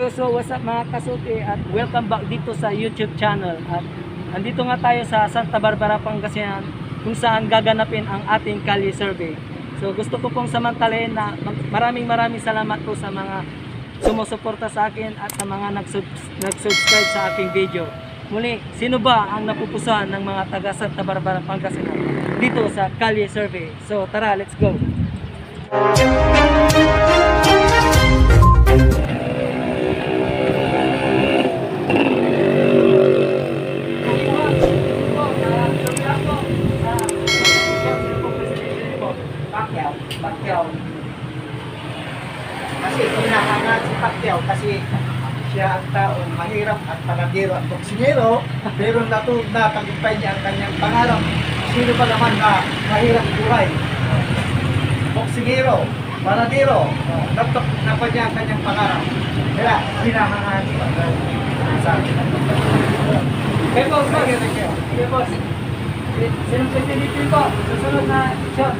So what's up mga kasuki at welcome back dito sa YouTube channel. At andito nga tayo sa Santa Barbara, Pangasinan kung saan gaganapin ang ating kalye survey. So gusto ko pong samantalahin na maraming salamat po sa mga sumusuporta sa akin at sa mga nag-subscribe sa aking video. Muli, sino ba ang napupusuan ng mga taga Santa Barbara, Pangasinan dito sa kalye survey? So tara, let's go! Pacquiao. Kasi hinahangat si Pacquiao kasi siya ang taong mahirap at panagiro at boksingero, pero natagumpay niya ang kanyang pangarap. Sino pa naman na mahirap buhay? Boksingero, panagiro, napag niya ang kanyang pangarap. Kaya hinahangat sa Okay po, sir. Okay po. Sinong presidente po? Susunod na shot.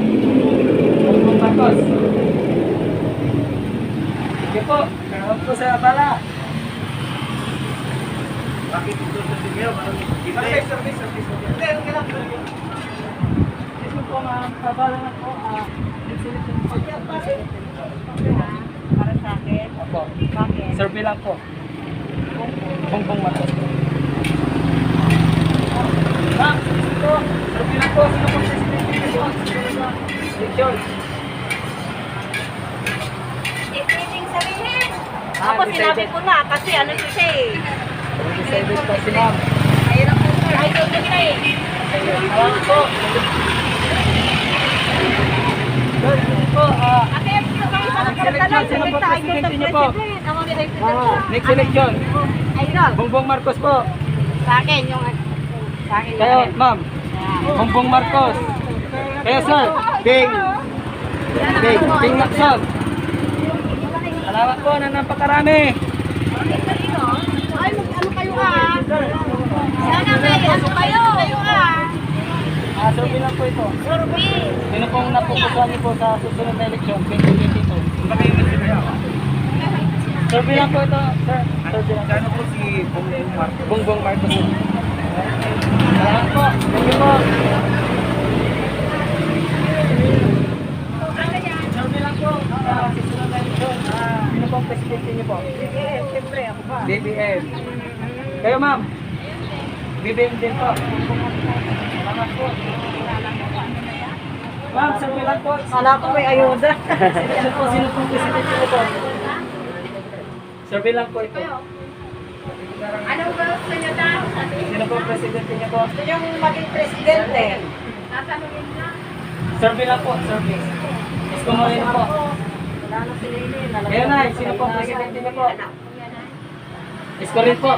Bongbong Marcos. Sige po, karap po sa bala. bakit ito sa tingin? Service. Hindi, okay lang. Ito po mga kabala na po. Selection po. Para sa akin. Opo. Bakit? Survey lang po. Bongbong Marcos po. Ma'am, ito. Survey lang po. Sino po presidente po? Selection. Ipiling sabihin. Ah, Ako sinabi decided. ko na kasi ano siya eh. Decided po si ma'am. Mahirap po sir. Idol ko siya eh. Alam po. Sir, ito po. Kasi kayo sa nagkakalan. Sino po Sa idol presidente ng niyo po? president. Ako ni president. Next election. Idol. Bongbong Marcos po. Sa akin yung sa akin Kayo, yung ma'am. Bongbong Marcos. Kayo, sir. Bing Lacson. Salamat po na napakarami. Ay, ano kayo ah? Sana may ano kayo? Survey lang po ito. Survey. Sino pong napupusuan niyo po sa susunod na eleksyon, 2022? Survey lang po ito, sir. Survey lang. Kano po si Bongbong Marcos? Bongbong Marcos. Salamat po. Thank you po. Survey lang po. Susunod na eleksyon. Sino pong presidente niyo po? Siyempre ako ba? BBM. Kayo, ma'am? BBM din po. Salamat po. Ma'am, survey lang po. Kala ko may ayuda. Sino pong presidente niyo po? Survey lang po ito. Anong gusto niyo daw? Sino pong presidente niyo po? Gusto niyong maging presidente? Tatanungin na. Survey lang po, survey. Isko Moreno po. Wala na si Lili. Kayo na, sino pong presidente niyo po? Isko rin po.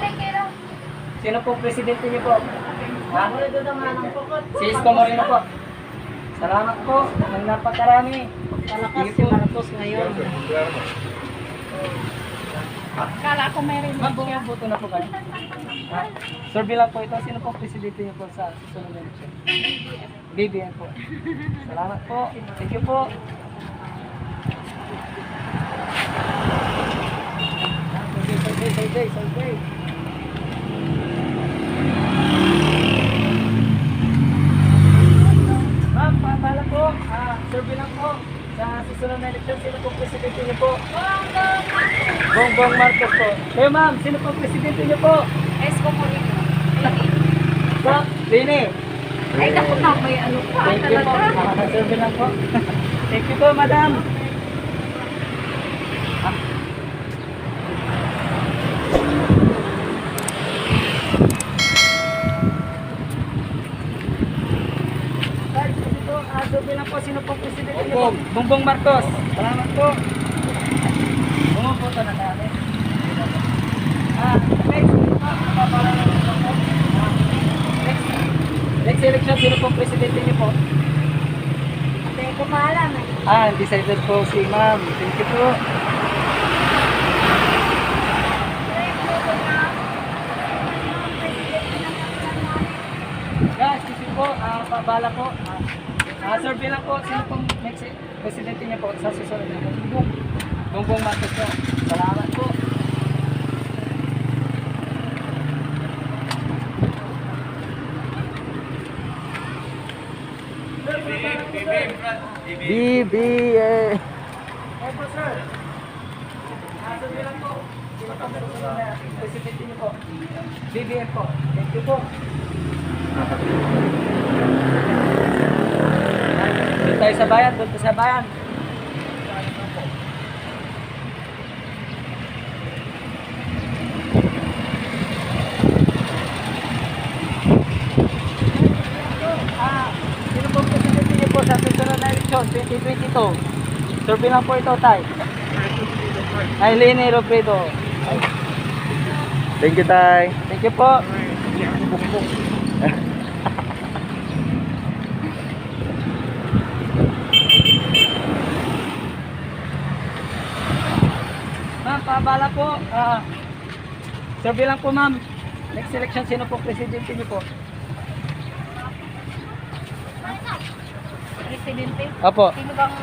Sino pong presidente niyo po? Ha? Si Isko Moreno po. Salamat po. Ang napakarami. Malakas si Marcos ngayon. Kala ko may rin. Ma'am, bumoboto na po kayo. Ha? Survey lang po ito. Sino pong presidente niyo po sa susunod na eleksyon? BBM po. Salamat po. Thank you po. Survey. Ma'am, pabala po. Survey lang po. Sa susunod na eleksyon, sino pong presidente niyo po? Bongbong Marcos po. Kayo ma'am, sino pong presidente niyo po? Esko mo rin. Sa Lini. Ay, naku na, may ano pa. Thank you po. Survey lang po. Thank you po, madam. Sir, sige po. Survey lang po. Sino pong presidente niyo po? Bongbong Marcos. Salamat po. Bumuboto na natin. Next. Napapala na rin po. Next election, sino pong presidente niyo po? Hindi ko maalam eh. Decided po si ma'am. Thank you po. Guys, kasi po, pabala po. Survey lang po, sino pong next presidente niyo po sa susunod na Bongbong Marcos po. Salamat po. BBM. Opo, sir. Survey lang po. Sino pong susunod na presidente niyo po? BBM po. Thank you po. Doon tayo sa bayan, doon tayo sa bayan. Sino po presidente niyo po sa susunod na eleksyon 2022? Survey lang po ito, tay. Ay, Lene Robredo. Thank you, Tay. Thank you po. Ma'am, paabala po. Survey lang po, ma'am. Next election, sino po presidente niyo po? Presidente? Opo. Sino bang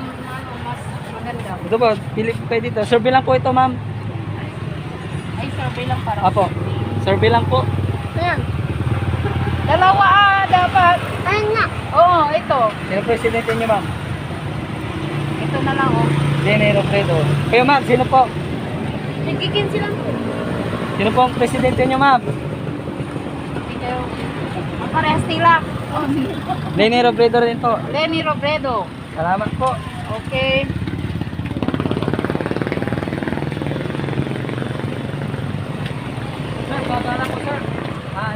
mas maganda? Ito po, pili po kayo dito. Survey lang po ito, ma'am. Ay, survey lang para. Opo. Survey lang po. Ayan. Dalawa dapat. Ayun nga. Oo, ito. Sino presidente niyo, ma'am? Ito na lang, oh. Lene Robredo. Kayo, ma'am, sino po? Nagkikin silang po. Sino po ang presidente niyo, ma'am? Ito. Parehas sila. Oh. Lene Robredo rin po. Lenny Robredo. Salamat po. Okay. Sir, babala po, sir.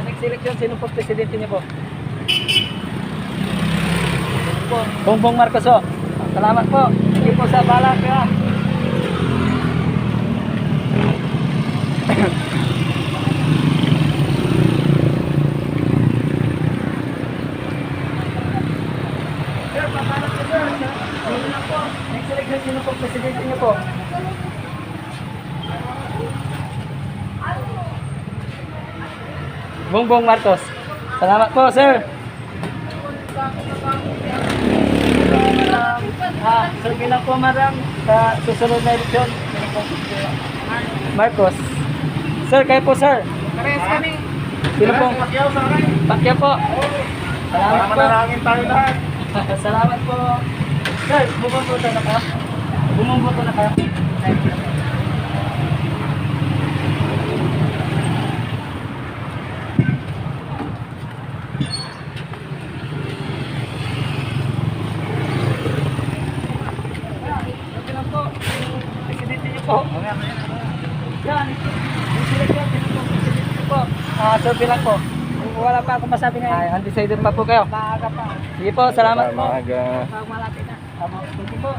Next election, sino po presidente niyo po? Bongbong Marcos, oh. Salamat po. Hindi po sa bala, kaya. Sir, babala po, sir. Sino lang po? Next election, sino po presidente niyo po? Bongbong Marcos. Salamat po, sir. Survey lang po, madam, sa susunod na eleksyon. Marcos. Sir, kayo po, sir. Parehas kami. Sino po? Pakya po. Salamat po. Manalangin tayo lahat. Salamat po. Sir, bumubuto na kayo? Bumubuto na kayo? Okay lang po. Presidente niyo po. Yan. Presidente niyo po. Survey lang po. Wala pa akong masabi na undecided pa po kayo. Maaga pa. Sige po, salamat po. Maaga. Pag malapit na. Thank you po.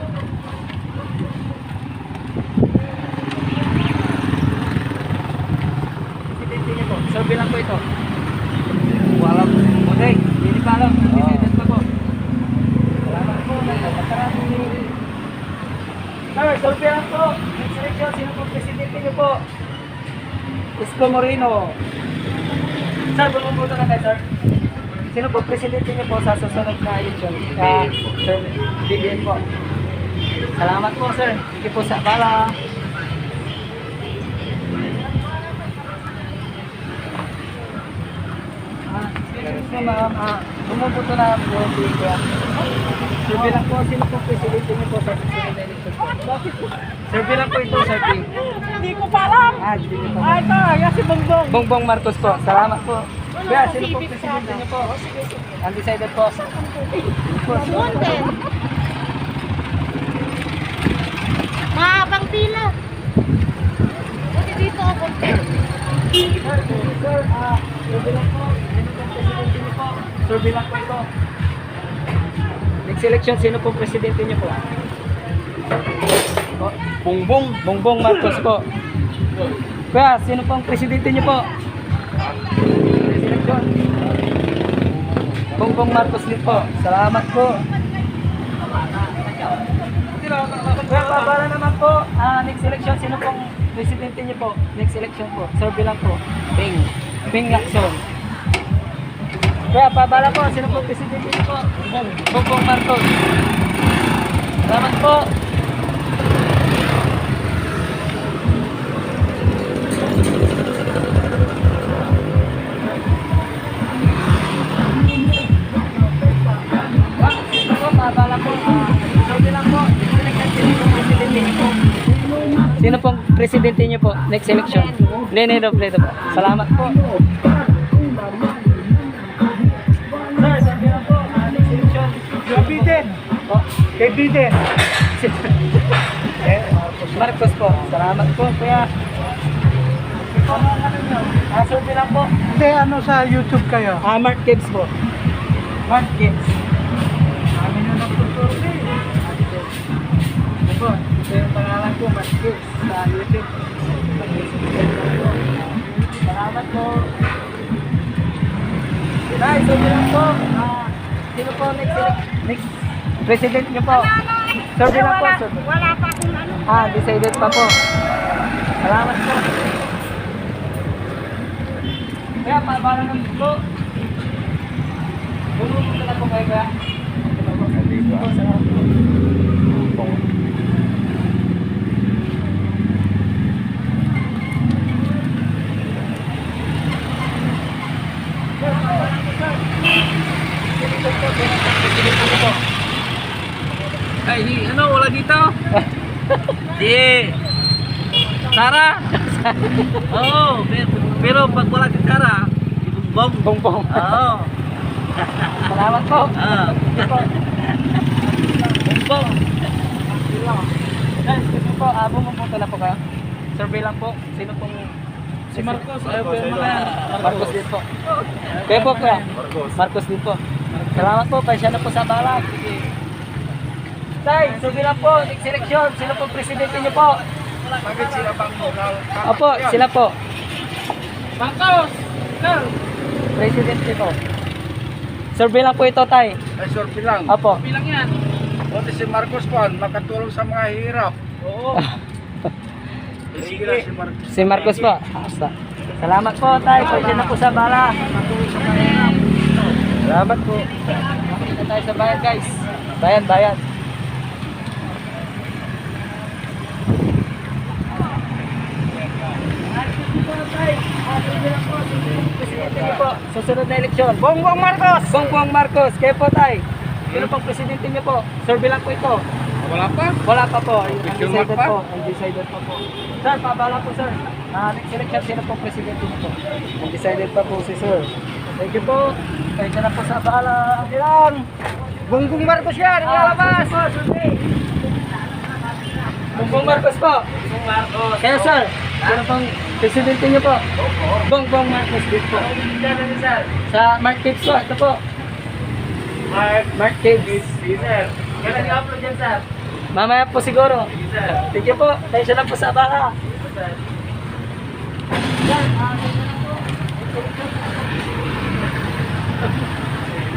Presidente niyo po. Survey lang po ito. Wala po. Okay, hindi pa alam. Undecided pa po. Salamat po. Nagkakarami. Sir, survey lang po. Next election, sino po presidente niyo po? Isko Moreno. Sir, bumubuto na kayo, sir. Sino po presidente niyo po sa susunod na election? Sir, BBM po. Salamat po, sir. Sige po sa bala. Excuse me, ma'am. Bumubuto na po. Survey lang po. Sino po presidente niyo po sa susunod na election po? Survey lang po ito, sir. Hindi ko pa alam. Hindi ko po. Ito, yan si Bongbong. Bongbong Marcos po. Salamat po. Kaya, sino po presidente niyo po? Undecided po. Mountain. Mahabang pila. Buti dito ako. Sir, survey lang po. Sino po presidente niyo po? Survey lang po ito. Next election, sino po presidente niyo po? Bongbong Marcos po. Kaya, sino po ang presidente niyo po? Next election. Bongbong Marcos din po. Salamat po. Kaya, para naman po, next election, sino pong presidente niyo po? Next election po. Survey lang po. Ping Lacson. Kaya pabala po, sino po presidente niyo po? Bongbong Marcos. Salamat po. Pabala po, sabi lang po, sino pong presidente niyo po next election? Lene Robredo po. Salamat po. Sir, sabi lang po, next election. Biden. Oh, Kay Biden. Marcos po. Salamat po. Kaya, sabi lang po, Hindi, ano sa YouTube kayo? Mark Gibbs po. Mark Gibbs. Amin na nagtuturli. Ito po, ito yung pangalan ko, Mark Gibbs, sa YouTube. Salamat po. Guys, sabi lang po, sino po next president niyo po? Sabi lang po, sir. Wala pa akong ano. Decided pa po. Salamat po. Kaya, pabala ng po. Bulong mo na po kayo kaya. Salamat po. Ay, ano, wala dito? Di. Sara? Oo, pero pag wala si Sara, ibumbong. Bongbong. Oo. Salamat po. Bumbong. Guys, gusto po, bumupunta na po kayo. Survey lang po. Sino pong... Si Marcos, ayaw pero mga Marcos din po. Kaya po kuya. Marcos din po. Salamat po. Pasya na po sa balag. Tay, survey lang po. Next election. Sino pong presidente niyo po? Bakit sila bang Opo, sila po. Marcos! Sir! Presidente po. Survey lang po ito, tay. Ay, sorry lang. Opo. Bilang yan. Buti si Marcos po, makatulong sa mga hirap. Oo. Sige si Marcos. Si Marcos po. Basta. Salamat po, tay. Pasya na po sa bala. Salamat po. Makita tayo sa bayan, guys. Bayan, bayan. Susunod na eleksyon. Bongbong Marcos! Bongbong Marcos. Kayo po, tay. Sino pong presidente niyo po? Survey lang po ito. Wala pa? Wala pa po. Question Undecided mark pa? po. Undecided pa po. Sir, pabala po, sir. Next election, sino pong presidente niyo po? Undecided pa po si sir. Thank you po. Kayo na po sa bala. Ilang. Bongbong Marcos yan, ilalabas! Bongbong Marcos po. Bongbong Marcos. Kaya sir, sino pong presidente niyo po? Bongbong Marcos din po. Sir. Sa Mark Gibbs po. Ito po. Mark Gibbs. Sir. Kailan i-upload yan, sir? Mamaya po siguro. Sir. Thank you po. Tayo siya lang po sa bala. Sir. Yan.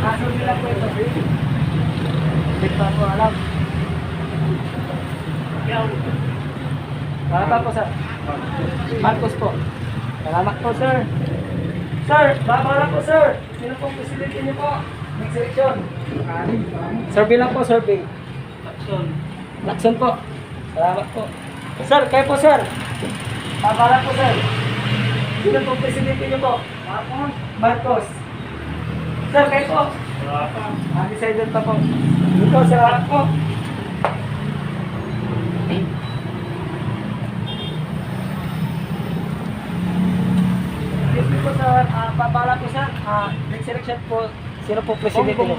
Kaso nila po ito. Big pa po alam. Salamat po, sir. Marcos po. Salamat po, sir. Sir, babala po, sir. Sino pong presidente niyo po? Next election. Survey lang po, survey. Lacson po. Salamat po. Sir, kayo po, sir. Babala po, sir. Sino pong presidente niyo po? Marcos. Sir, kayo po. Decided pa po. Dito, salamat po. Yes po, sir. Babala po, sir. Next election po. Sino po presidente niyo?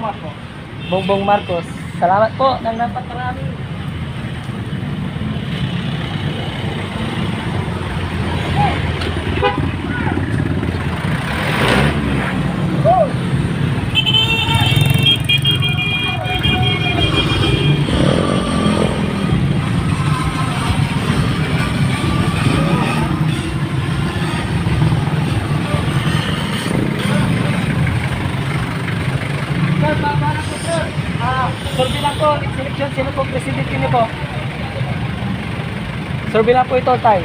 Bongbong Marcos. Salamat po. Nang dapat marami. Sir, babala po, sir. Survey lang po. Next election. Sino po presidente niyo po? Survey lang po ito, tay.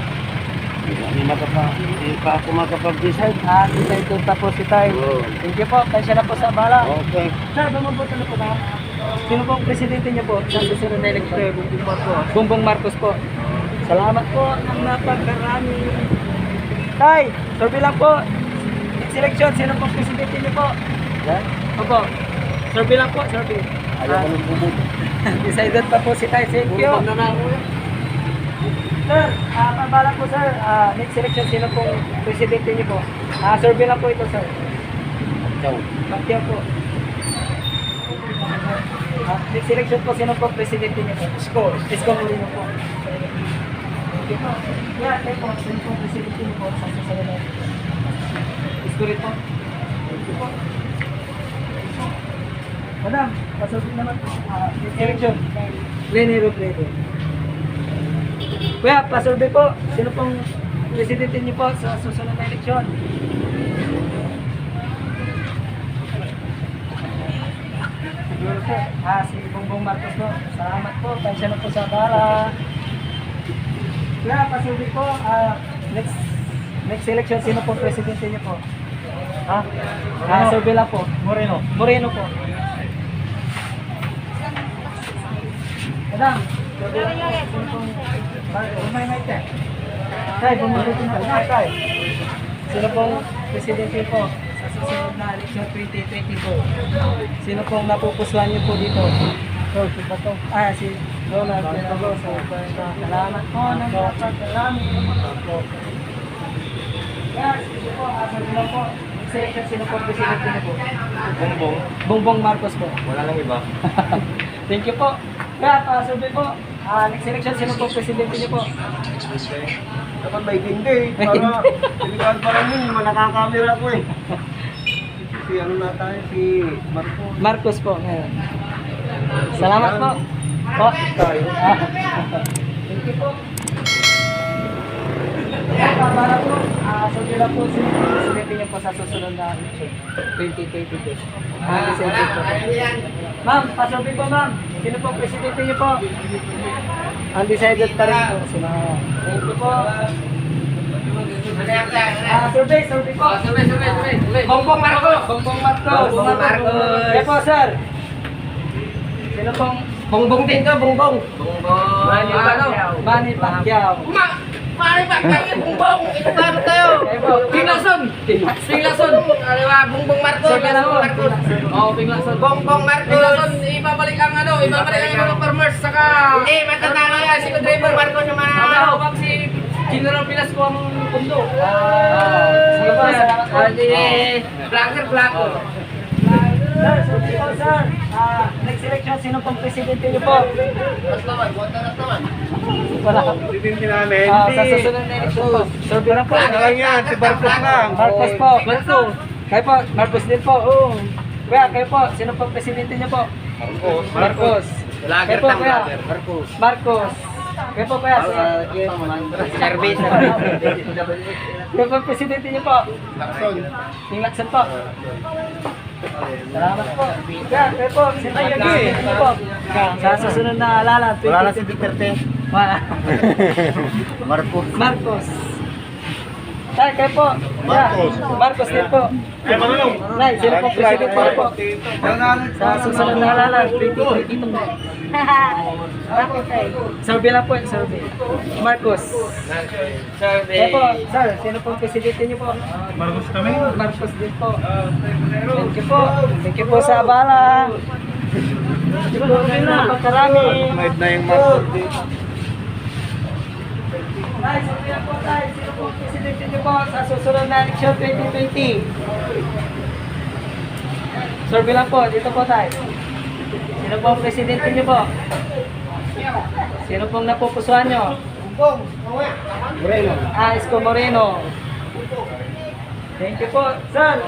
Hindi pa ako makapag-decide. Decided pa po si Tay. Oo. Thank you po. Tayo siya na po sa bala. Okay. Sir, bumubuto na po na. Sino po ang presidente niyo po sa susunod na eleksyon? Bongbong Marcos po. Salamat po ng napakarami. Tay, survey lang po. Next election, sino pong presidente niyo po? Yan. Opo. Survey lang po, survey. Ayaw ko ng bumuto. Decided pa po si Tay. Thank you. Sir, pabala po sir. Next election, sino pong presidente niyo po? Survey lang po ito sir. Pagtiyaw po. Next election po, sino po presidente niyo po? Isko Moreno po. Thank you po. Yeah, tayo po. Sino po presidente niyo po sa susunod na Isko rin po. Thank you po. Madam, pasabi naman po. Next election. Rene Robredo. Kuya, pasurvey po. Sino pong presidente niyo po sa susunod na eleksyon? Siguro po. Si Bongbong Marcos po. Salamat po. Tansya na po sa bara. Kuya, pasurvey po. Next election, sino pong presidente niyo po? Survey lang po. Moreno. Moreno po. Madam, survey lang po. Sino pong Tay, bumubutin ka na, Tay. Sino pong presidente po sa susunod na election 2022? Sino pong napupusuan niyo po dito? Si Bato. Si Ronald Pinagoso. Salamat po ng napagkalami. Yes, sino po, sabi lang po. Next election, sino pong presidente niyo po? Bongbong Marcos po. Wala lang iba. Thank you po. Kaya, pasurvey po. Next election, sino po presidente niyo po? Dapat may hindi. Para delikado pa rin yun. Nakakakamera ko eh. Si ano na tayo, si Marco. Marcos po. Ngayon. Salamat po. Po. Tayo. Thank you po. Para po, survey lang po sino po presidente niyo po sa susunod na election 2022. Decided po. Ma'am, pasurvey po ma'am. Sino po presidente niyo po? Undecided pa rin po. Thank you po. Survey po. Survey. Bongbong Marcos. Bongbong Marcos. Bongbong Marcos. Kaya po, sir. Sino pong Bongbong din ka, bongbong. Manny Pacquiao. Manny Pacquiao? Manny Pacquiao, bongbong. Ito ano tayo? Pinglason. Ano ba, bongbong Marcos. Sige lang po. Pinglason. Bongbong Marcos. Pinglason, ibabalik ang mga farmers, saka... matatalo yan, si Bongbong Marcos yung mga... Habang si General Pilas ko ang pundo. Sige po, salamat po. Vlogger. Sir, survey po, sir. Next election, sino pong presidente niyo po? Wala. Presidente namin. Sa susunod na election po. Survey lang po. Ano lang yan, si Marcos lang. Marcos po. Kayo po, Marcos din po. Kuya, kayo po, sino pong presidente niyo po? Marcos. Kayo po, kuya. Marcos. Kayo po, kuya. Service. Kayo po, presidente niyo po? Yung Lacson po. Salamat po. Kuya, kayo po, sino pong presidente niyo po? Sa susunod na alalan. Wala na si Duterte. Wala. Marcos. Tay, kayo po. Marcos. Marcos din po. Nay, sino pong presidente niyo po? Sa susunod na alalan. 2022 po. Survey lang po, survey. Marcos. Kaya po, sir, sino pong presidente niyo po? Marcos kami. Marcos din po. Thank you po. Thank you po sa abala. Thank you po na pagkarami. May na yung Marcos dito. Tay, survey lang po tayo. Sino pong presidente niyo po sa susunod na election 2020? Survey lang po, dito po tayo. Sino pong presidente niyo po? Sino pong napupusuan niyo? Moreno. Isko Moreno. Thank you po. Sir,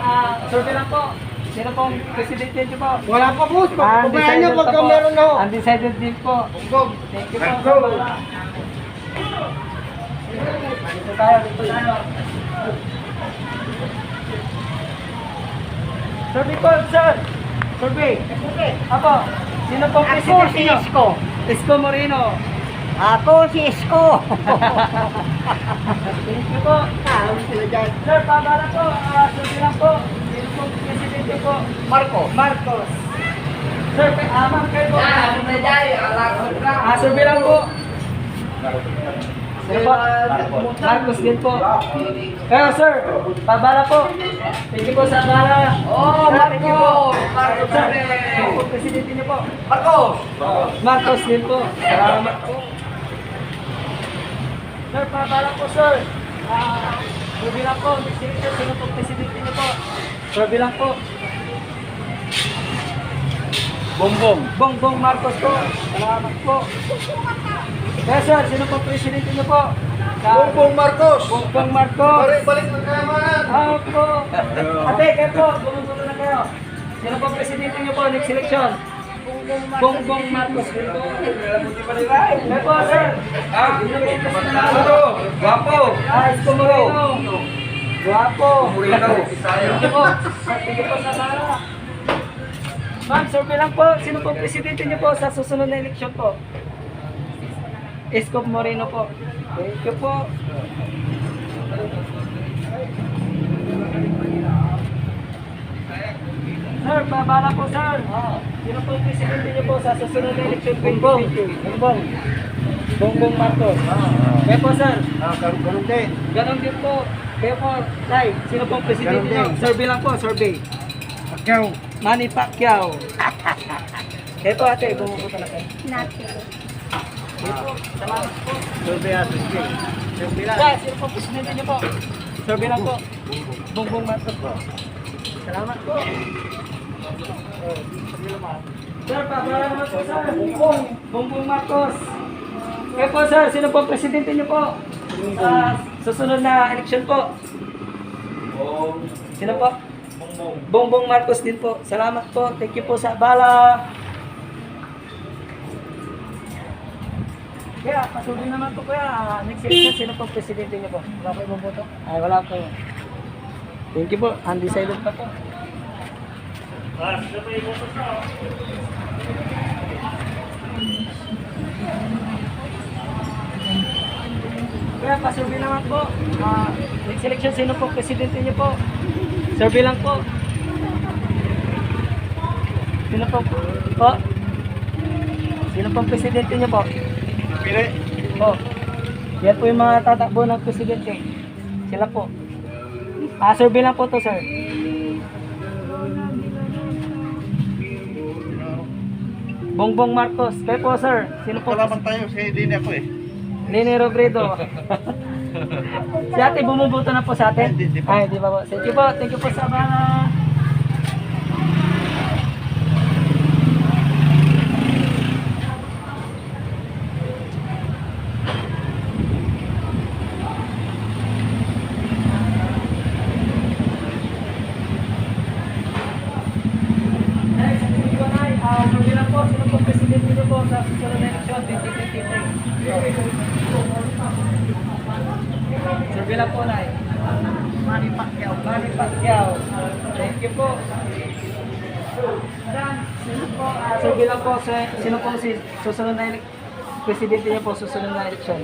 survey lang po. Sino pong presidente niyo po? Wala pa po. Pabayaan niyo pagka meron na ho. Undecided din po. Thank you po. Dito tayo, dito tayo. Survey po, sir. Survey. Ako. Sino pong presidente niyo? Isko Moreno. Ako si Isko. Thank you po. Sir, pabala po. Survey lang po. Sino pong presidente po? Marcos. Sir, ma'am, kayo po. Survey lang po. Sino po? Marcos din po. Kaya sir, pabala po. Thank you po sa bala. Thank you po. Sir, sino po presidente niyo po? Marcos din po. Salamat po. Sir, pabala po sir. Survey lang po. Sino po presidente niyo po? Survey lang po. Bongbong Marcos po. Salamat po. Kaya sir, sino po presidente niyo po? Bongbong Marcos. Bongbong Marcos. Balik ng kayamanan. Opo. Ate, kayo po. Bumubuto na kayo. Sino po presidente niyo po next election? Bongbong Marcos. Kayo po. Kayo po, sir. Sino po presidente? Guwapo. Isko Moreno. Guwapo. Thank you po. Thank you po sa sala. Ma'am, survey lang po. Sino po presidente niyo po sa susunod na eleksyon po? Isko Moreno po. Thank you po. Sir, babala po sir. Sino po ang presidente niyo po sa susunod na eleksyon 2020? Bongbong Marcos. Kaya po sir. Ganun din. Ganon din po. Kaya po, tay, sino po ang presidente Ganon niyo? din. Survey lang po, survey. Pacquiao. Manny Pacquiao. Kaya po ate, bumubuto na kayo. Natin. Kaya po, salamat po. Survey at survey lang. Sir, sino po ang presidente niyo po? Survey lang po. Bongbong Marcos po. Salamat po. Sir, pabala naman po sir. Bongbong Marcos. Kaya po sir, sino po ang presidente niyo po? Sa susunod na eleksyon po. Sino po? Bongbong Marcos din po. Salamat po. Thank you po sa bala. Kaya, patuloy naman po kuya. Next election, sino po ang presidente niyo po? Wala po ibang boto? Ay, wala po. Thank you po. Undecided pa po. Kaya pa-survey naman po. Next election, sino po presidente niyo po? Survey lang po. Sino po? Po? Sino po ang presidente niyo po? Pili. Po. Yan po yung mga tatakbo ng presidente. Sila po. Survey lang po to sir. Bongbong Marcos. Kayo po sir. Sino po? Kalaban tayo si Dini ako eh. Nene Robredo. Si ate bumubuto na po sa atin? Hindi pa. Ay, di ba po? Thank you po. Thank you po sa bala. Survey lang po. Sino po presidente niyo po sa susunod na eleksyon 2023? Survey lang po, Nay. Manny Pacquiao. Thank you po. Sino po? Survey lang po. Sino po si susunod na presidente niyo po susunod na eleksyon?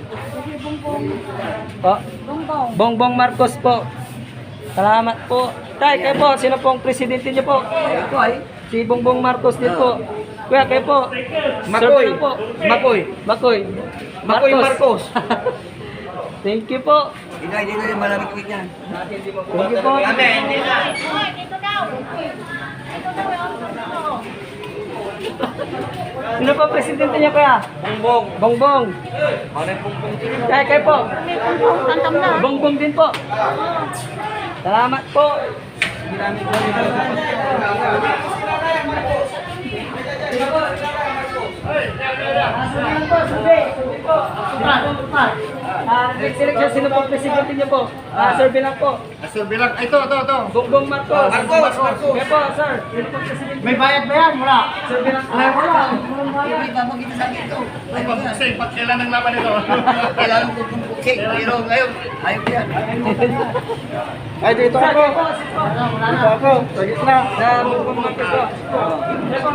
Po? Bongbong Marcos po. Salamat po. Tay, kayo po. Sino po ang presidente niyo po? Ito ay. Si Bongbong Marcos din po. Kuya, kayo po. Makoy. Survey lang po. Makoy Marcos. Thank you po. Hindi na yung malamig ko yan. Thank you po. Hindi na. Hoy, dito daw. Dito daw. Sino po presidente niya kaya? Bongbong. Kayo po. Tantam na. Bongbong din po. Salamat po. Next election, sino po presidente niyo po? Survey lang po. Survey lang. Ito. Bongbong Marcos. Marcos. Kaya po, sir. Sino po presidente? May bayad ba yan? Wala. Survey lang po. Ay, mabuksay. Ba't kailan ang laban ito? Kailan ko buksay. Pero ngayon, ayaw ko yan. Ay, dito Sir, ako. kayo po, sino po? Dito ako. Sa gitna. Bongbong Marcos po. Kaya po.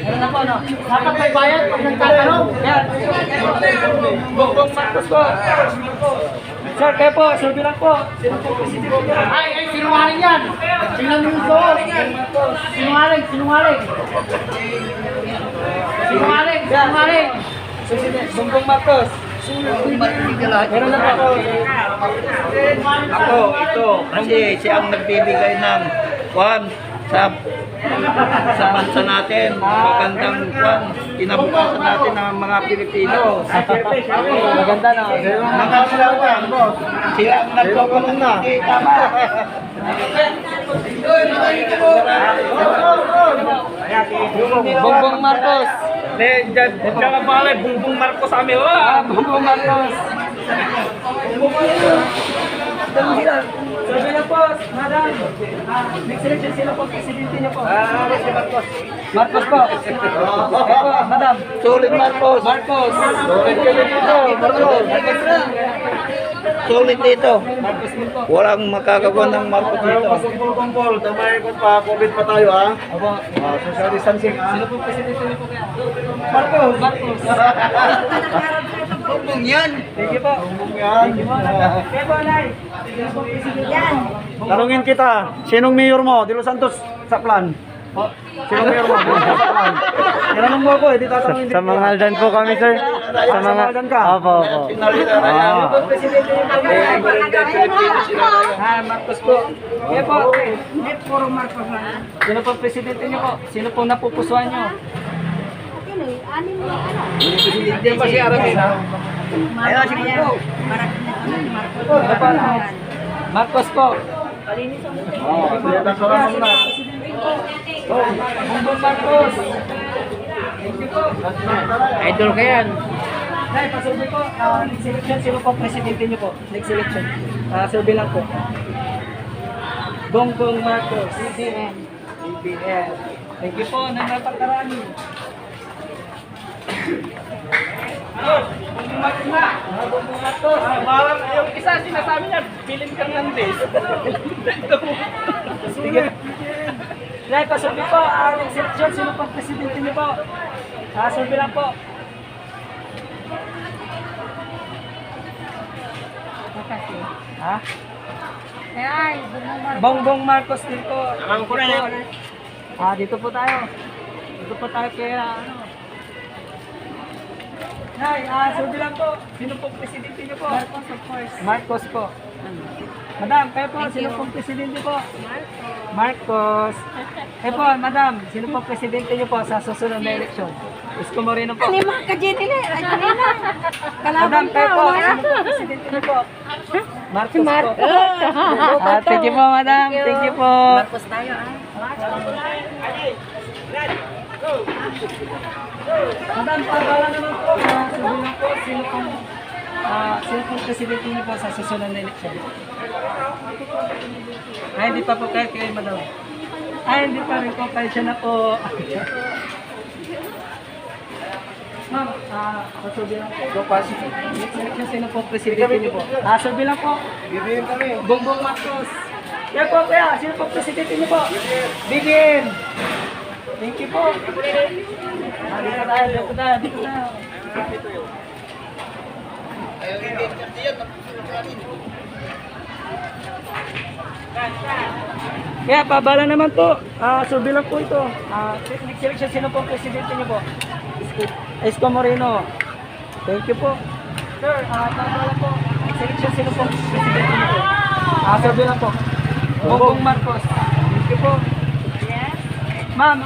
Meron na po, no? Dapat may bayad pag nagtatanong. Kaya, Bongbong Marcos po. Sir, kayo po, survey lang po. Sino po presidente niyo? Ay, sinungaling yan! Tingnan mo yung suot! Sinungaling! President Bongbong Marcos. Meron na po. Ako, ito, kasi siya ang nagbibigay ng kwan sa bansa natin. Magandang kwan, kinabukasan natin ng mga Pilipino. Maganda na. Nakakalawan, boss! Sila ang nagpapalang na. Tama. Bongbong Marcos. Diyan ka pala, Bongbong Marcos sa amin. Bongbong Marcos. Survey lang po, madam. Next election, sino po presidente niyo po? Marcos. Marcos po. Okay po, madam. Sulit Marcos. Marcos. Sulit dito. Marcos din po. Walang makagawa ng Marcos dito. Kumpul, damay ko pa, COVID pa tayo, ha? Opo. Social distancing, ha? Sino po presidente niyo po kaya? Marcos! Marcos. Bongbong yan. Thank you po. Thank you po. Kaya po, Nay. Sino po presidente? Yan. Tanungin kita, sinong mayor mo? De Los Santos, Saklan. Sinong mayor mo? De Los Santos, Saklan. Tinanong mo ako, di tatanungin Sa mga Aldan po kami, sir. Sa mga... Aldan ka? Opo, opo. Sino po presidente niyo po kaya? Marcos po. Kaya po. Puro Marcos na. Sino po presidente niyo po? Sino po napupusuan niyo? Anim mo ano? Hindi pa si Aramin. Ayun, siguro. Sino po? Marcos po. Bongbong Marcos. Thank you po. Idol ka yan. Nay, pasurvey po. Next election, sino po presidente niyo po? Next election. Survey lang po. Bongbong Marcos. BBM. Thank you po. Nang napakarami. Bongbong Marcos na. Bongbong Marcos. Parang yung isa sinasabi niya, bilin kang Landes. Sige. Nay, pasurvey po. Next election, sino po presidente niyo po? Survey lang po. Ha? Ay, Bongbong Marcos din po. Alam ko na yan. Dito po tayo. Dito po tayo kaya ano. Nay, survey lang po. Sino po presidente niyo po? Marcos, of course. Marcos po. Madam, kayo po, sino po presidente po? Marcos. Kayo po, madam, sino po presidente niyo po sa susunod na eleksyon? Isko Moreno po. Lima ka dyan nila. Ay, kanina. Madam, Kalaban kayo ka. po, Wala. sino po presidente niyo po? Marcos po. Thank you po, madam. Thank you po. Marcos tayo, ay. Madam, pagkala naman po, sabi lang po, sino pong presidente niyo po sa susunod na eleksyon? Ay, hindi pa po kayo, madam. Ay, hindi pa rin po kayo, siya na po. Ma'am, sabi lang po. Next election, sino po presidente niyo po? Sabi lang po. Bibihin kami. Bongbong Marcos. Kaya po, kaya, sino po presidente niyo po? BBM. Thank you po. Dito tayo. Kaya pabala naman po. Survey lang po ito. Next election, sino po ang presidente niyo po? Isko Moreno. Thank you po. Sir, pabala po. Next election, sino po ang presidente niyo po? Survey lang po. Bongbong Marcos. Thank you po. Ma'am,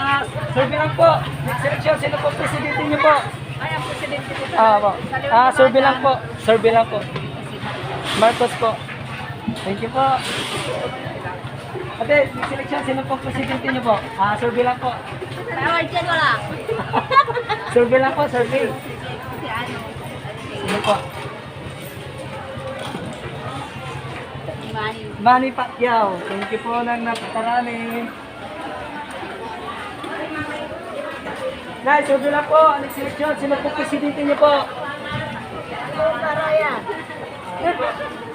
survey lang po. Next election, sino po presidente niyo po? Ay, ang presidente ko. Po. Survey lang po. Survey lang po. Marcos po. Thank you po. Ate, next election, sino po presidente niyo po? Survey lang po. Tawag dyan, wala. Survey lang po, survey. Si ano? Sino po? Imani. Manny Pacquiao. Thank you po ng napakarami. Guys, survey lang po. Next election, sino po presidente niyo po? Karaya.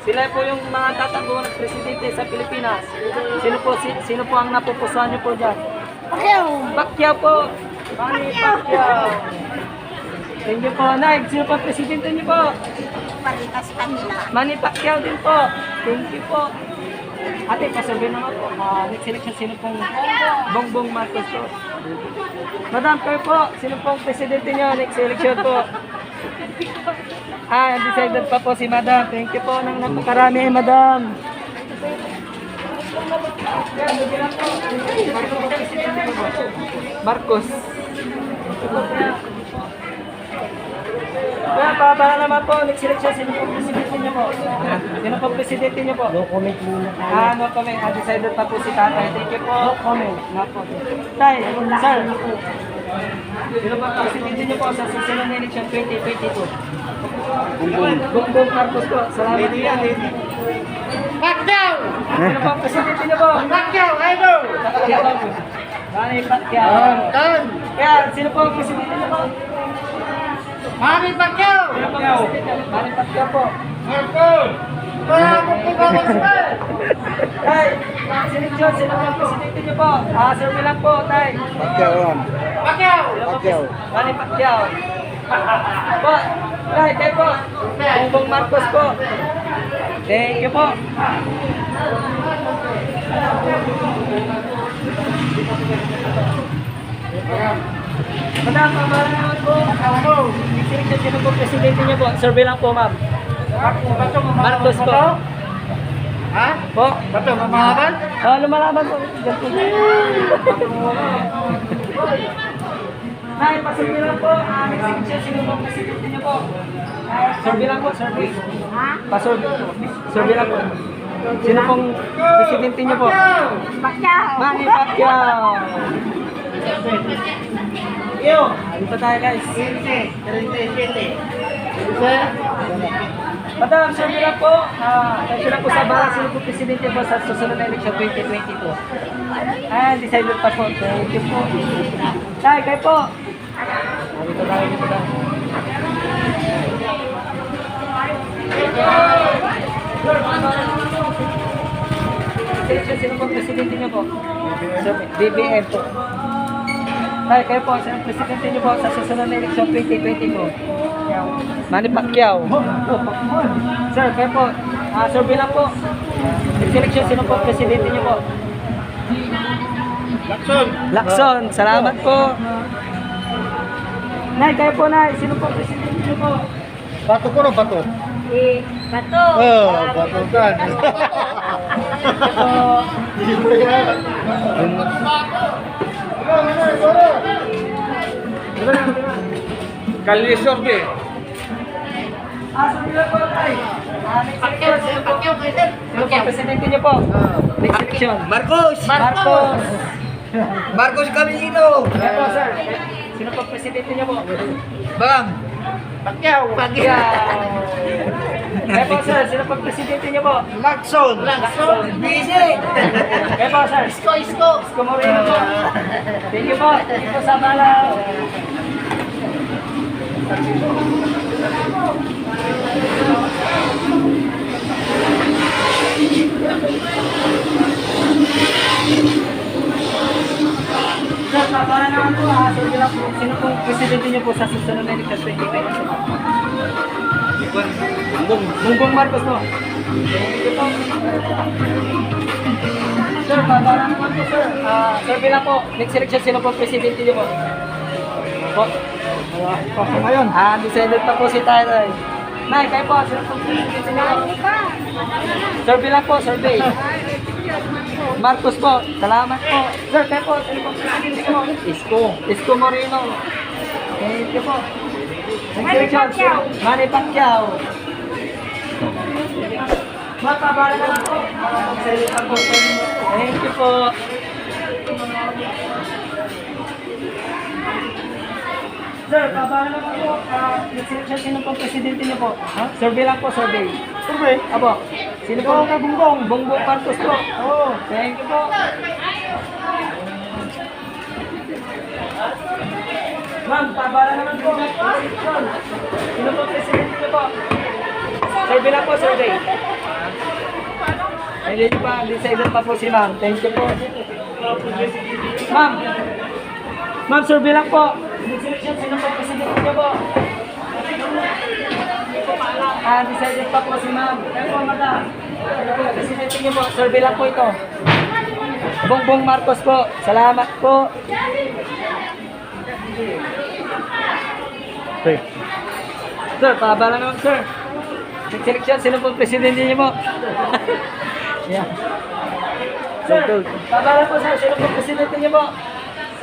Sila po yung mga tatakbo ng presidente sa Pilipinas. Sino po ang napupusuan niyo po dyan? Pacquiao. Pacquiao po. Manny Pacquiao. Thank you po. Nay, sino po presidente niyo po? Paritas kanila. Manny Pacquiao din po. Thank you po. Ate, pasabi naman po. Next election, sino pong Bongbong Marcos po? Madam, kayo po. Sino pong presidente niyo next election po? Undecided pa po si Madam. Thank you po ng napakarami, Madam. Marcos. Para naman po, next election, sino po presidente niyo po? Sino po presidente niyo po? No comment muna. No comment. Undecided pa po si tatay. Thank you po. No comment. No po. Tay, sir. Sino po presidente niyo po sa susunod na election 2022? Bongbong Marcos po. Salamat po. Pacquiao! Sino po presidente niyo po? Pacquiao, idol! Manny Pacquiao. Kaya, sino po presidente niyo po? Manny Pacquiao! Sino po presidente? Manny Pacquiao po. Marcos! Wala akong pagkakasal! Tay, selection, sino po presidente niyo po? Survey lang po, tay. Pacquiao! Manny Pacquiao. Po, tay, kayo po. Bongbong Marcos po. Thank you po. Madam, pabara naman po. Selection, sino po presidente niyo po? Survey lang po, ma'am. Marcos po. Ha? Po. Bato, mamahapal? Lumalaban po. Diyan po. Nay, pasurvey lang po. Next election, sino po presidente niyo po? Survey lang po, survey. Ha? Pasurvey. Survey lang po. Sino pong presidente niyo po? Pacquiao. Manny Pacquiao. Yo, dito tayo guys. Madam, survey lang po. Survey lang po sa bala. Sino po presidente po sa susunod na election 2022? Decided pa po. Thank you po. Tay, kayo po. Dito tayo, dito tayo. Sino po presidente niyo po? BBM po. Tay, kayo po, sino presidente niyo po sa susunod na election 2022? Manny Pacquiao. Sir, kayo po, survey lang po. Next election, sino po presidente niyo po? Lacson, salamat po. Nay, kayo po, Nay, sino po presidente niyo po? Bato ko na bato. Bato. Bato kan. Kali sorbe. Survey lang po, Tay. Next election, sino po presidente niyo po? Next election. Marcos! Marcos. Marcos Camino! Kayo po, sir. Sino po presidente niyo po? Bang! Pacquiao. Kayo po, sir. Sino po presidente niyo po? Lacson! Busy! Kayo po, sir. Isko. Isko Moreno po. Thank you po. Thank you po sa bala. Sir, para naman po ha. Sir, sino pong presidente niyo po sa susunod na election 2022? Bongbong Marcos po. Thank you po. Sir, para naman po sir. Survey lang po. Next election, sino po presidente niyo po? Po. Pasok ngayon. Decided pa po si Tatay. Nay, kayo po. Sino po presidente niyo po? Survey lang po, survey. Marcos po, salamat po. Sir, kayo po, sino po presidente niyo po? Isko Moreno. Thank you po. Next election, sino? Manny Pacquiao. Mapabala na lang po. Magsalita pa po. Thank you po. Sir, pabala na lang po. Next election, sino po presidente niyo po? Survey lang po, survey. Survey. Apo, sino po? Bongbong. Bongbong Marcos po. Oo. Thank you po. Ma'am, pabala naman po. Sino po presidente niyo po? Survey lang po, survey. Hindi pa, decided pa po si ma'am. Thank you po. Ma'am, survey lang po. Next election, sino po presidente niyo po? Undecided pa po si ma'am. Kaya po, madam. Presidente niyo po. Survey lang po ito. Bongbong Marcos po. Salamat po. Sir, pabala naman sir. Selection, sino po presidente niyo po? Yeah. Sir, pabala po sir, sino po presidente niyo po?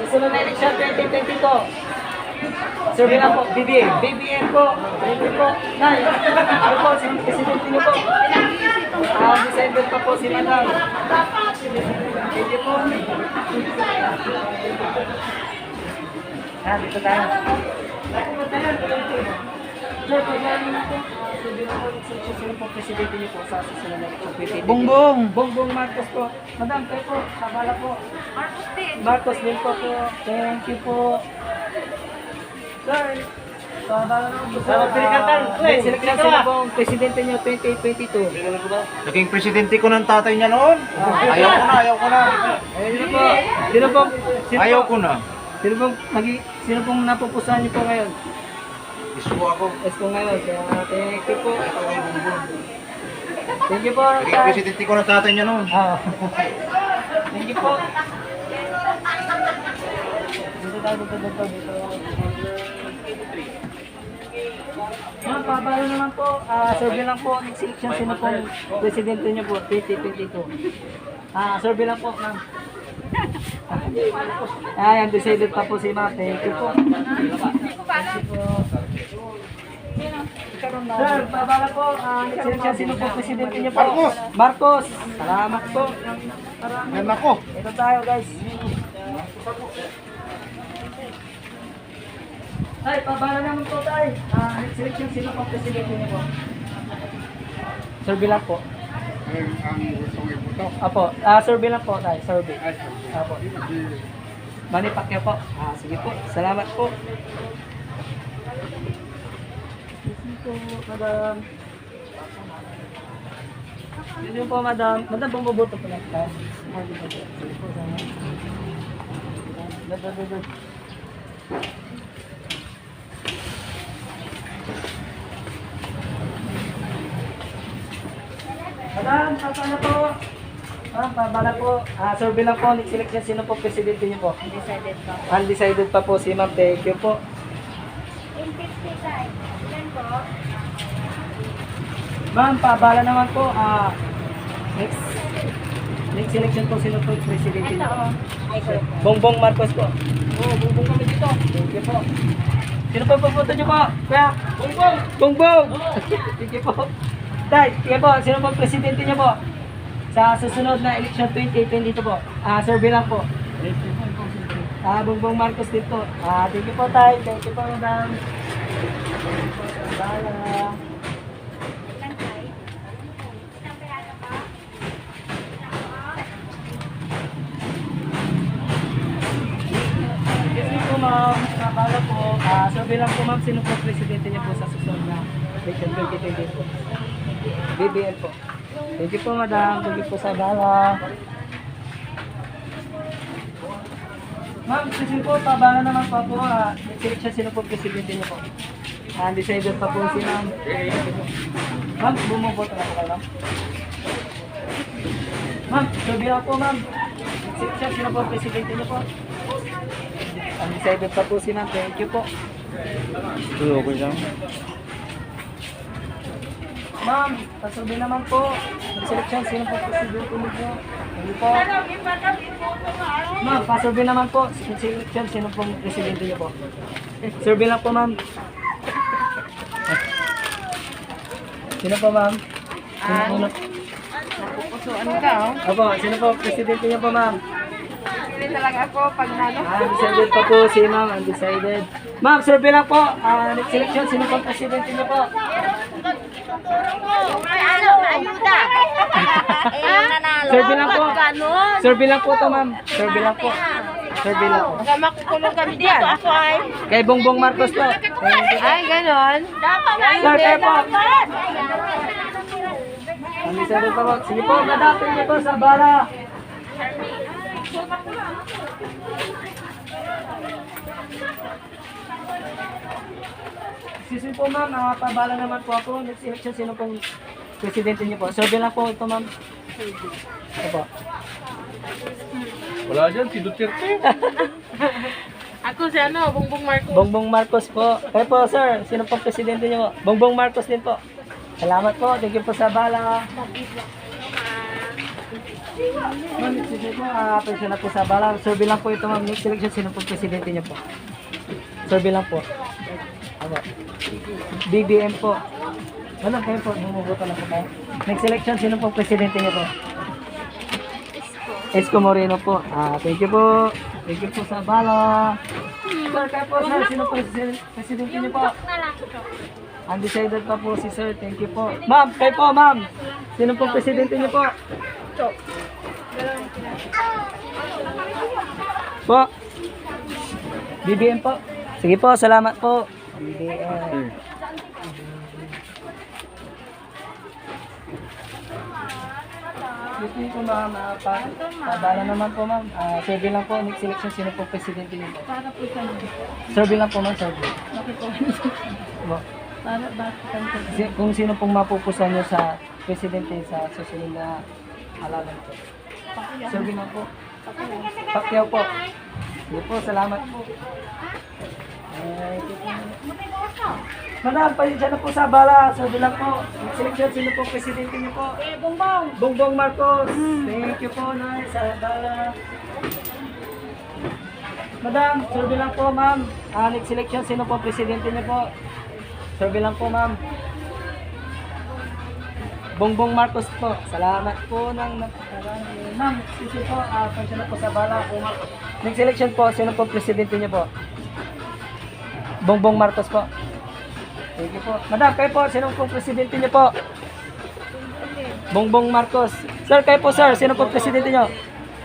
Susunod na election 2022. Sir, bilang po, BBM po. Thank you po. Nay, ano po, sino presidente niyo po? December pa po si Madam. Thank you po. Dito tayo. Sir, paglaan na po. Sino po presidente niyo po sa susunod na election? Bongbong Marcos po. Madam, kayo po, sabala po. Marcos din po po. Thank you po. Sir, sabala naman po sa selection sino po ang presidente niyo 2022. Naging presidente ko ng tatay niya noon. Ayaw ko na. Ayun po. Sino po? Ayaw ko na. Sino pong napupusuan niyo po ngayon? Isko ako. Esko ngayon. Kaya thank you po. Thank you po. Naging presidente ko ng tatay niya noon. Thank you po. Dito tayo. Ma'am, pabalo naman po. Survey lang po. Next election, sino pong presidente niyo po? 2022. Survey lang po, ma'am. Undecided pa po si ma'am. Thank you po. Sir, pabala po. Next election, sino pong presidente niyo po? Marcos. Salamat po. Yan ako. Ito tayo, guys. Ay, pabala naman po tayo. Next election, sino pong presidente niyo po? Survey lang po. Ang gusto mo ibuto. Apo, survey lang po tayo, survey. Apo. Manny Pacquiao po. Sige po. Salamat po. Sige po, madam. Sige po, madam. Madam, bumboboto po lang tayo. Sige po, salamat. Madam, pabala po. Ma'am, pabala po. Survey lang po. Next election, sino po presidente niyo po? Decided pa. Undecided pa po si ma'am. Thank you po. In 50 time. Yan po. Ma'am, pabala naman po. Next election po, sino po presidente niyo? Ay, correct. Bongbong Marcos po. Bongbong kami dito. Thank you po. Sino po pupunta niyo po? Kaya, Bongbong! Bongbong! Thank you po. Tay, sige po, sino po presidente niyo po? Sa susunod na election 2022 po. Survey lang po. Bongbong Marcos din po. Thank you po, Tay. Thank you po, madam. Bala. Ilan tayo? Isang piraso pa? Thank you po, ma'am. Bala po. Survey lang po, ma'am. Sino po presidente niyo po sa susunod na election 2022 po? BBL po. Thank you po, madam. Thank you po sa bala. Ma'am, kasi po, pabala naman po po. Next sino po presidente niyo po? Undecided pa po si ma'am. Ma'am, bumuboto na po kayo, ma'am. Ma'am, sabi lang po, ma'am. Next sino po presidente niyo po? Undecided pa po si ma'am. Thank you po. Tulo ko siya. Ma'am, pasabi naman po. Selection, sino po presidente niyo po? Hindi po. Ma'am, pasabi naman po. Selection, sino po presidente niyo po? Survey lang po, ma'am. Sino po, ma'am? Sino po? Napupusuan ka, oh. Opo, sino po presidente niyo po, ma'am? Hindi talaga ako pag nalo. Undecided pa po si ma'am, undecided. Ma'am, survey lang po. Next election, sino po presidente niyo po? Ano? Ayuda. Yung nanalo. Survey lang po. Ganon. Survey lang po to, ma'am. Survey lang po. Survey lang po. Baka makukulong kami dito. Ako ay. Kay Bongbong Marcos po. Ay, ganon. Sir, kayo po. Undecided pa po. Sige po, madapin niyo po sa bala. Excuse me po ma'am, pabala naman po ako. Next election, sino pong presidente niyo po? Survey lang po ito ma'am. Ito po. Wala dyan, si Duterte. Ako si ano, Bongbong Marcos. Bongbong Marcos po. Kayo po sir, sino pong presidente niyo po? Bongbong Marcos din po. Salamat po, thank you po sa bala. Ma'am, excuse me po, person na po sa bala. Survey lang po ito ma'am. Next election, sino pong presidente niyo po? Survey lang po. Ano? BBM po. Ano kayo po? Bumubuto na po kayo. Next election, sino pong presidente niyo po? Esco Moreno po. Thank you po. Thank you po sa bala. Sir, kayo po sir, sino po presidente niyo po? Na lang ito. Undecided pa po si sir. Thank you po. Ma'am, kayo po ma'am. Sino pong presidente niyo po? Po. BBM po. Sige po, salamat po. BBM. Gusto niyo po ma'am, pabala naman po ma'am. Survey lang po, next election, sino po presidente niyo po? Para po sa mga. Survey lang po ma'am, survey. Bakit po? Po. Para bakit kami Kung sino pong mapupusan niyo sa presidente sa susunod na halalan po. Survey lang po. Pacquiao po. Sige po, salamat po. Madam, pasensya na po sa bala. Survey lang po. Next election, sino po presidente niyo po? Bongbong. Bongbong Marcos. Thank you po, Nay, sa bala. Madam, survey lang po, ma'am. Next election, sino po presidente niyo po? Survey lang po, ma'am. Bongbong Marcos po. Salamat po ng napakarami. Ma'am, excuse po, pasensya na po sa bala. Next election po, sino po presidente niyo po? Bongbong Marcos po. Thank you po. Madam, kayo po, sino po presidente niyo po? Bongbong Marcos. Sir, kayo po sir, sino po presidente niyo?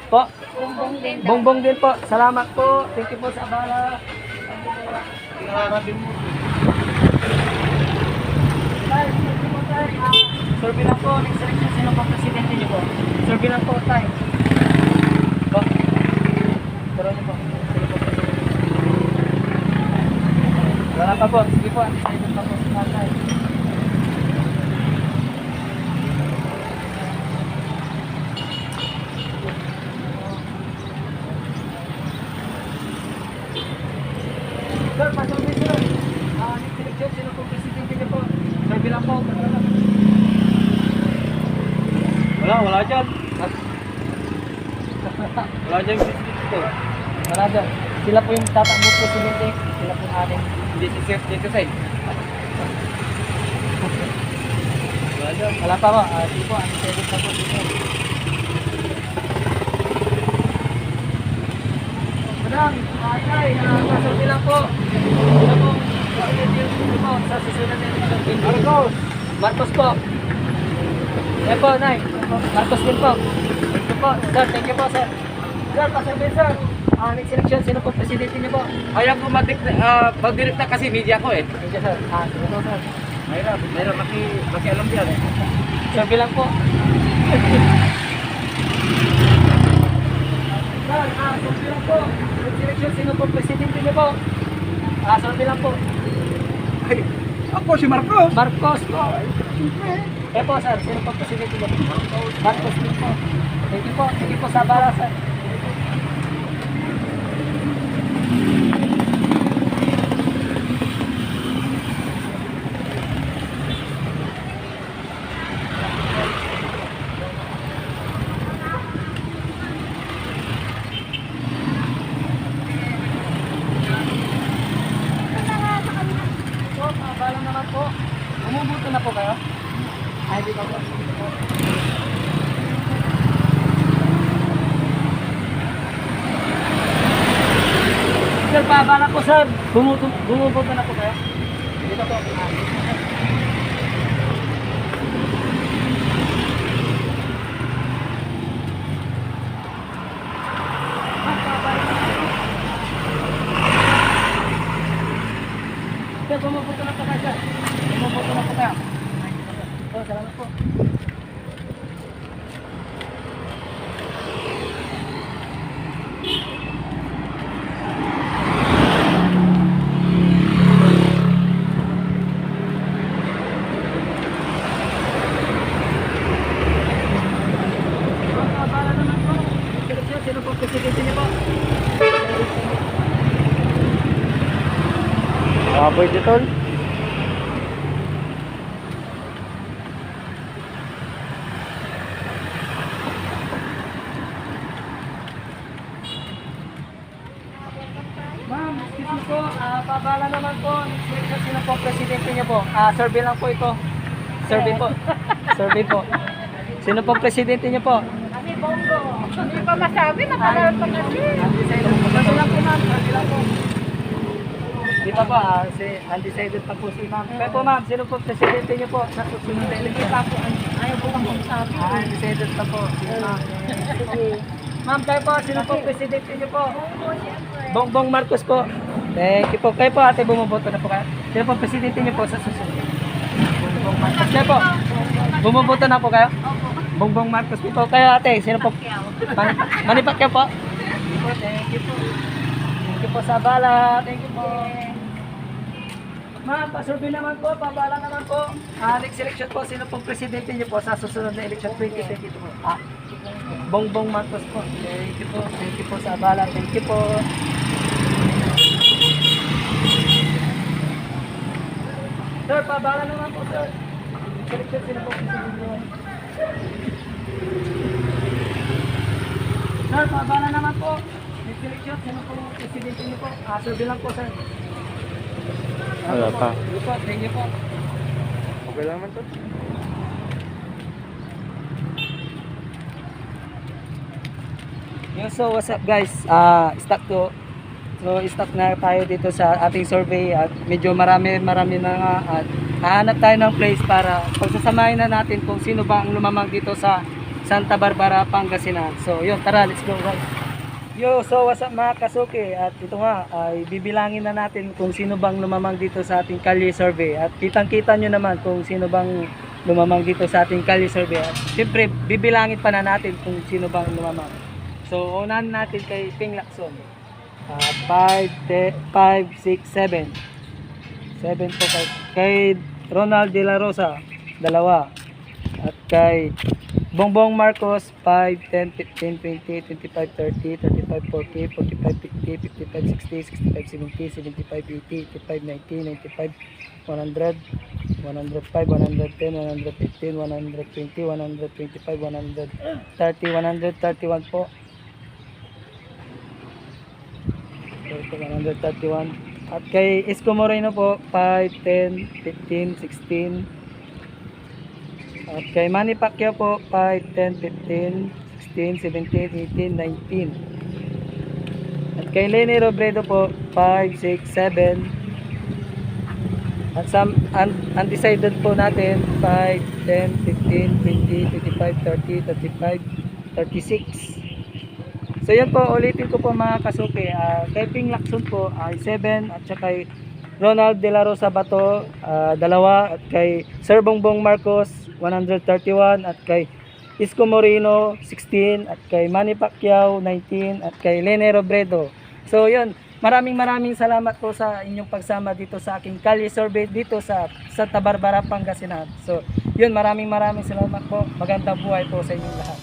Po? Bongbong din. Bongbong din po. Salamat po. Thank you po sa bala. Tay, thank you po tay. Survey lang po. Next election, sino po presidente niyo po? Survey lang po tay. Po? Turo niyo po. Sino po presidente? Wala pa po. Sige po. Sige pa po sa tay. Sir, pasurvey sir. Next election, sino po presidente niyo po? Survey lang po. Wala dyan. Wala dyan yung presidente. Wala dyan. Sila po yung tatakbo presidente. Sila po atin. Hindi si Sir dito sa'yo. Wala dyan. Wala pa po. Sige po. Undecided pa po dito. Madam, tay, pasurvey lang po. Sino po presidente niyo po sa susunod na election? Marcos! Marcos po. Yan po, Nay. Marcos din po. Ito po. Sir, thank you po, sir. Sir, pasurvey, sir. Next election, sino po presidente niyo po? Ayaw ko mag-direct na kasi media ko eh. Thank you, sir. Sige po, sir. Mayroon makialam yan eh. Survey lang po. Sir, survey lang po. Next election, sino po presidente niyo po? Survey lang po. Ay, ako si Marcos. Marcos po. Kaya po, sir. Sino po presidente niyo po? Marcos din po. Thank you po. Thank you po sa bala, sir. Po, bala naman po. Bumubuto na po kayo? Ay, di ba po? Sir, pabala po, sir. Bumubuto na po kayo? Dito po. Sir, bumubuto na po kayo, sir. Bumubuto na po kayo. Po, salamat po. pwede tol. Ma'am, excuse me po, pabala naman po, sino po presidente niyo po? Survey lang po ito. Survey po. Survey po. Sino po presidente niyo po? Kami Bongo. Hindi pa masabi, matagal pa kasi. Survey lang po ma'am, survey lang po. Di pa po, undecided pa po si ma'am. Kaya po ma'am, sino po presidente niyo po sa susunod na eleksyon? Ayaw ko bang magsabi. Undecided pa po. Ma'am. Ma'am, kayo po, sino po presidente niyo po? Bongbong Marcos po. Thank you po. Kayo po ate, bumuboto na po kayo. Sino po presidente niyo po sa susunod? Bongbong Marcos. Kayo po, bumuboto na po kayo? Bongbong Marcos po. Kayo ate, sino po? Manny Pacquiao po. Thank you po. Thank you po sa bala. Thank you po. Ma'am, pasurvey naman po, pabala naman po. Next election po, sino pong presidente niyo po sa susunod na election 2022 po? Bongbong Marcos po. Thank you po. Thank you po sa bala. Thank you po. Sir, pabala naman po, sir. Next election, sino pong presidente niyo? Sir, pabala naman po. Next election, sino pong presidente niyo po? Survey lang po, sir. Wala pa. Thank you po. Thank you po. Okay lang man to. Yo, so what's up guys? Stuck na tayo dito sa ating survey at medyo marami na nga at hahanap tayo ng place para pagsasamahin na natin kung sino ba ang lumamang dito sa Santa Barbara, Pangasinan. So yun, tara, let's go guys. Yo, so what's up mga kasuki? At ito nga, ay bibilangin na natin kung sino bang lumamang dito sa ating kalye survey. At kitang-kita nyo naman kung sino bang lumamang dito sa ating kalye survey. At syempre, bibilangin pa na natin kung sino bang lumamang. So, unahan natin kay Ping Lacson. 5, 6, 7. 7 po kay Ronald De La Rosa, 2. At kay Bongbong Marcos, 5, 10, 15, 20, 25, 30, 35, 40, 45, 50, 55, 60, 65, 70, 75, 80, 85, 90, 95, 100, 105, 110, 115, 120, 125, 130, 131 po. 131. At kay Isko Moreno po, 5, 10, 15, 16. At kay Manny Pacquiao po, 5, 10, 15, 16, 17, 18, 19. At kay Leni Robredo po, 5, 6, 7. At sa undecided po natin, 5, 10, 15, 20, 25, 30, 35, 36. So yan po, ulitin ko po mga kasuki. Kay Ping Lacson po ay 7 at saka kay Ronald De La Rosa Bato 2 at kay Sir Bongbong Marcos 131 at kay Isko Moreno 16 at kay Manny Pacquiao 19 at kay Leni Robredo. So yun, maraming salamat po sa inyong pagsama dito sa aking kalye survey dito sa Santa Barbara, Pangasinan. So yun, maraming salamat po. Magandang buhay po sa inyong lahat.